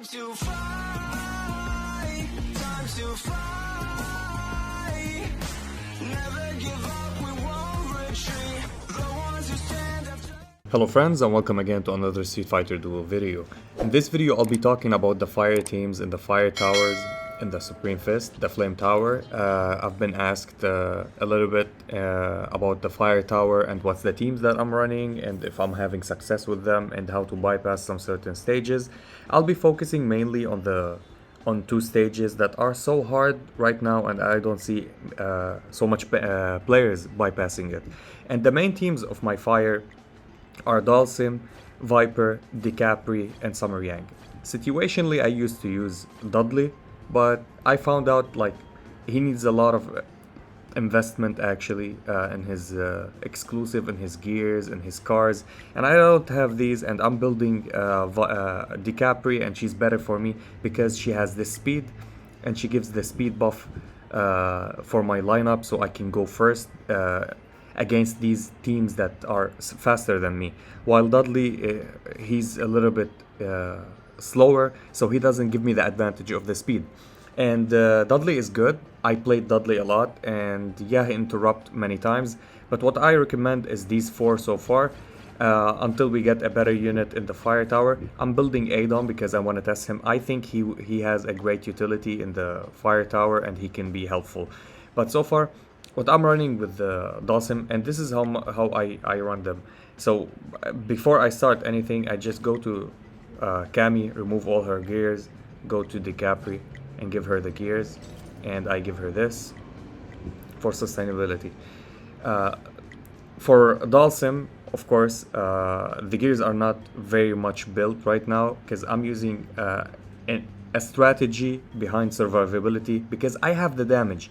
to fly, time to fly. Never give up, we won't retreat. The ones who stand up. Hello friends, and welcome again to another Street Fighter Duel video. In this video I'll be talking about the fire teams and the fire towers in the Supreme Fist, the Flame Tower. I've been asked a little bit about the fire tower and what's the teams that I'm running and if I'm having success with them and how to bypass some certain stages. I'll be focusing mainly on two stages that are so hard right now, and I don't see so much players bypassing it. And the main teams of my fire are Dhalsim, Viper, Capre, and S.Yang. Situationally, I used to use Dudley, but I found out like he needs a lot of investment actually in his exclusive, in his gears, in his cars, and I don't have these, and I'm building Capre, and she's better for me because she has this speed and she gives the speed buff for my lineup, so I can go first against these teams that are faster than me, while Dudley he's a little bit slower, so he doesn't give me the advantage of the speed. And Dudley is good. I played Dudley a lot, and yeah, he interrupts many times, but what I recommend is these four so far until we get a better unit in the fire tower. I'm building Adon because I want to test him. I think he has a great utility in the fire tower and he can be helpful, but so far what I'm running with the Dhalsim, and this is how I run them. So before I start anything, I just go to Cammy, remove all her gears, go to Capre and give her the gears, and I give her this for sustainability. For Dhalsim, of course, the gears are not very much built right now because I'm using a strategy behind survivability because I have the damage.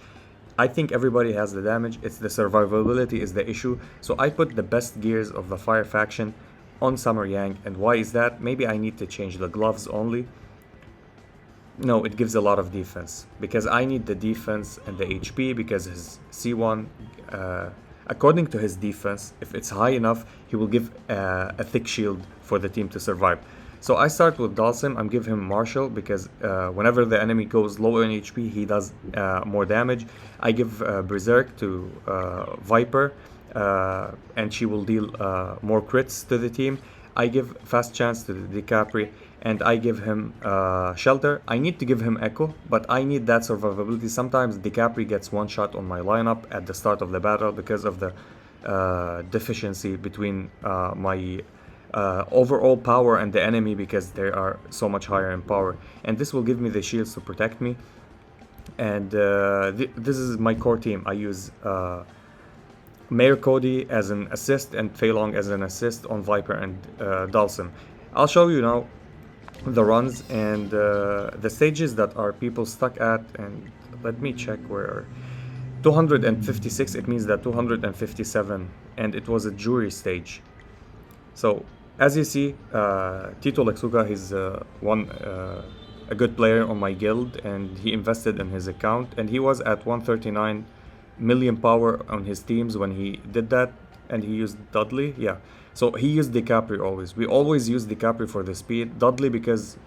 I think everybody has the damage, it's the survivability is the issue. So I put the best gears of the fire faction on S.Yang. And why is that? Maybe I need to change the gloves only. No, it gives a lot of defense because I need the defense and the HP because his C1, according to his defense, if it's high enough, he will give a thick shield for the team to survive. So I start with Dhalsim. I'm giving him Marshall because whenever the enemy goes low in HP, he does more damage. I give Berserk to Viper, and she will deal more crits to the team. I give Fast Chance to the Capre, and I give him Shelter. I need to give him Echo, but I need that survivability. Sometimes the Capre gets one shot on my lineup at the start of the battle because of the deficiency between my overall power and the enemy because they are so much higher in power, and this will give me the shields to protect me. And this is my core team. I use Mayor Cody as an assist and Fei Long as an assist on Viper and Dhalsim. I'll show you now the runs and the stages that are people stuck at, and let me check where 256, it means that 257, and it was a Juri stage. So as you see, Tito Lexuga, he's a good player on my guild, and he invested in his account, and he was at 139 million power on his teams when he did that, and he used Dudley. Yeah, so he used Capre always. We always use Capre for the speed. Dudley because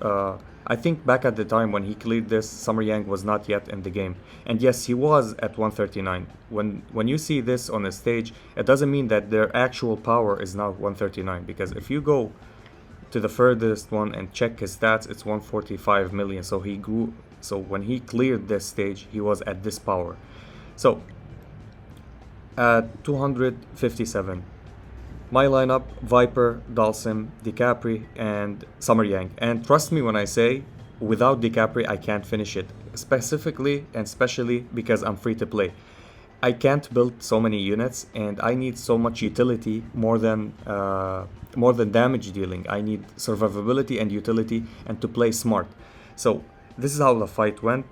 I think back at the time when he cleared this, S.Yang was not yet in the game. And yes, he was at 139. When you see this on a stage, it doesn't mean that their actual power is now 139, because if you go to the furthest one and check his stats, it's 145 million. So he grew. So when he cleared this stage, he was at this power. So at 257, my lineup: Viper, Dhalsim, Capre, and S.Yang. And trust me when I say, without Capre, I can't finish it. Specifically and especially because I'm free to play. I can't build so many units, and I need so much utility more than damage dealing. I need survivability and utility, and to play smart. So this is how the fight went.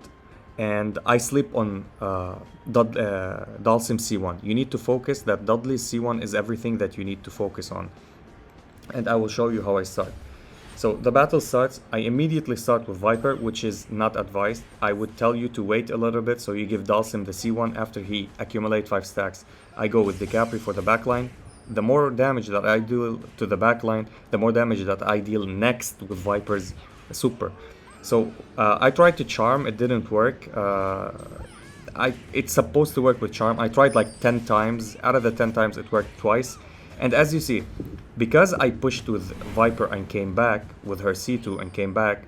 And I sleep on Dhalsim C1. You need to focus that Dudley's C1 is everything that you need to focus on. And I will show you how I start. So the battle starts. I immediately start with Viper, which is not advised. I would tell you to wait a little bit, so you give Dhalsim the C1 after he accumulates 5 stacks. I go with Capre for the backline. The more damage that I deal to the backline, the more damage that I deal next with Viper's super. So I tried to charm, it didn't work. It's supposed to work with charm. I tried like 10 times. Out of the 10 times, it worked twice. And as you see, because I pushed with Viper and came back with her C2 and came back,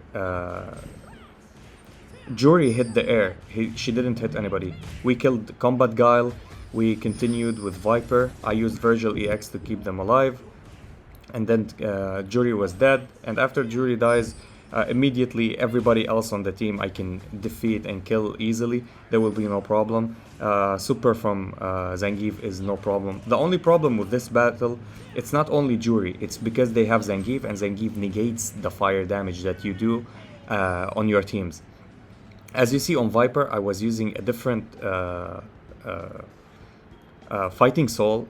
Juri hit the air. She didn't hit anybody. We killed Combat Guile. We continued with Viper. I used Virgil EX to keep them alive. And then Juri was dead. And after Juri dies, immediately everybody else on the team I can defeat and kill easily. There will be no problem. Super from Zangief is no problem. The only problem with this battle, it's not only Juri. It's because they have Zangief, and Zangief negates the fire damage that you do on your teams. As you see on Viper, I was using a different fighting soul.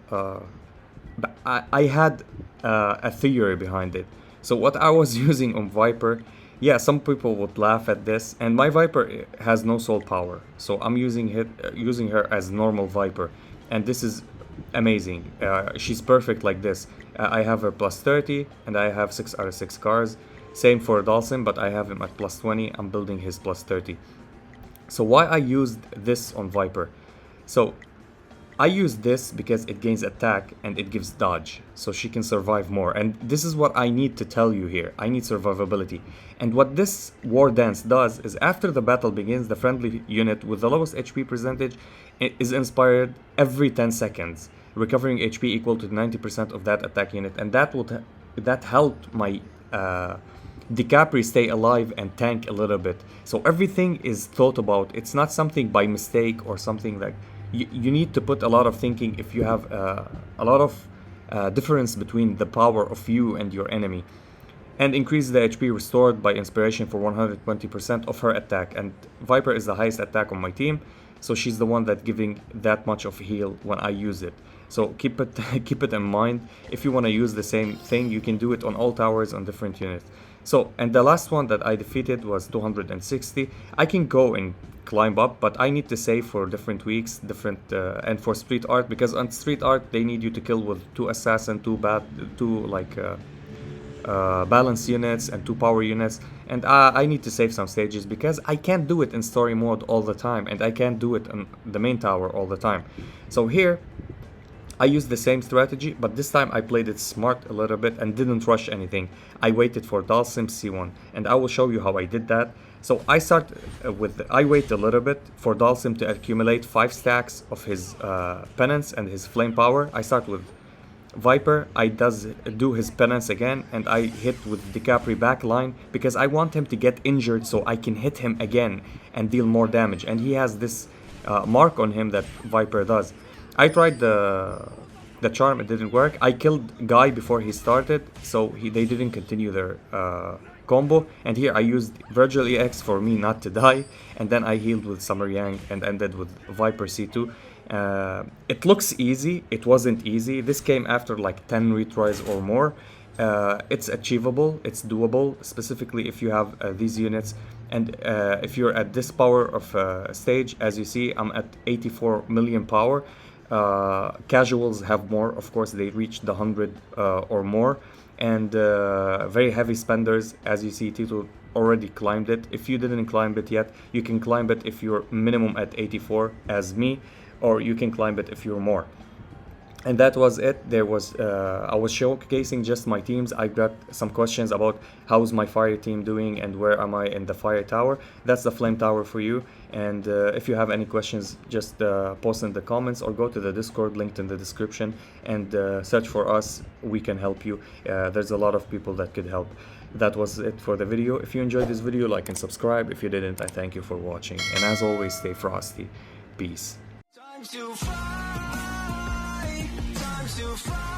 I had a theory behind it. So what I was using on Viper, yeah, some people would laugh at this, and my Viper has no soul power. So I'm using her as normal Viper, and this is amazing. She's perfect like this. I have her plus 30, and I have 6 out of 6 cars. Same for Dhalsim, but I have him at plus 20. I'm building his plus 30. So why I used this on Viper? So I use this because it gains attack and it gives dodge, so she can survive more. And this is what I need to tell you here. I need survivability. And what this war dance does is after the battle begins, the friendly unit with the lowest HP percentage is inspired every 10 seconds, recovering HP equal to 90% of that attack unit. And that helped my Capre stay alive and tank a little bit. So everything is thought about. It's not something by mistake or something like... You need to put a lot of thinking if you have a lot of difference between the power of you and your enemy. And increase the HP restored by inspiration for 120% of her attack. And Viper is the highest attack on my team, so she's the one that giving that much of heal when I use it. So keep it in mind. If you want to use the same thing, you can do it on all towers on different units. So, and the last one that I defeated was 260. I can go and climb up, but I need to save for different weeks, and for street art, because on street art they need you to kill with 2 assassin, 2 balance units and 2 power units, and I need to save some stages because I can't do it in story mode all the time, and I can't do it on the main tower all the time. So here I used the same strategy, but this time I played it smart a little bit and didn't rush anything. I waited for Dhalsim C1, and I will show you how I did that. So I wait a little bit for Dhalsim to accumulate 5 stacks of his penance and his flame power. I start with Viper, I do his penance again, and I hit with the Capre backline because I want him to get injured so I can hit him again and deal more damage. And he has this mark on him that Viper does. I tried the charm, it didn't work. I killed Guy before he started, so they didn't continue their combo. And here I used Virgil EX for me not to die, and then I healed with S.Yang and ended with Viper C2. It looks easy, it wasn't easy. This came after like 10 retries or more. It's achievable, it's doable, specifically if you have these units. And if you're at this power of stage, as you see, I'm at 84 million power. Casuals have more, of course, they reached the 100 or more. And very heavy spenders, as you see, Tito already climbed it. If you didn't climb it yet, you can climb it if you're minimum at 84 as me, or you can climb it if you're more. And that was it. There was I was showcasing just my teams. I got some questions about how's my fire team doing and where am I in the fire tower. That's the flame tower for you. And if you have any questions, just post in the comments or go to the Discord linked in the description and search for us. We can help you. There's a lot of people that could help. That was it for the video. If you enjoyed this video, like and subscribe. If you didn't, I thank you for watching. And as always, stay frosty. Peace. Time to fight, time to fight.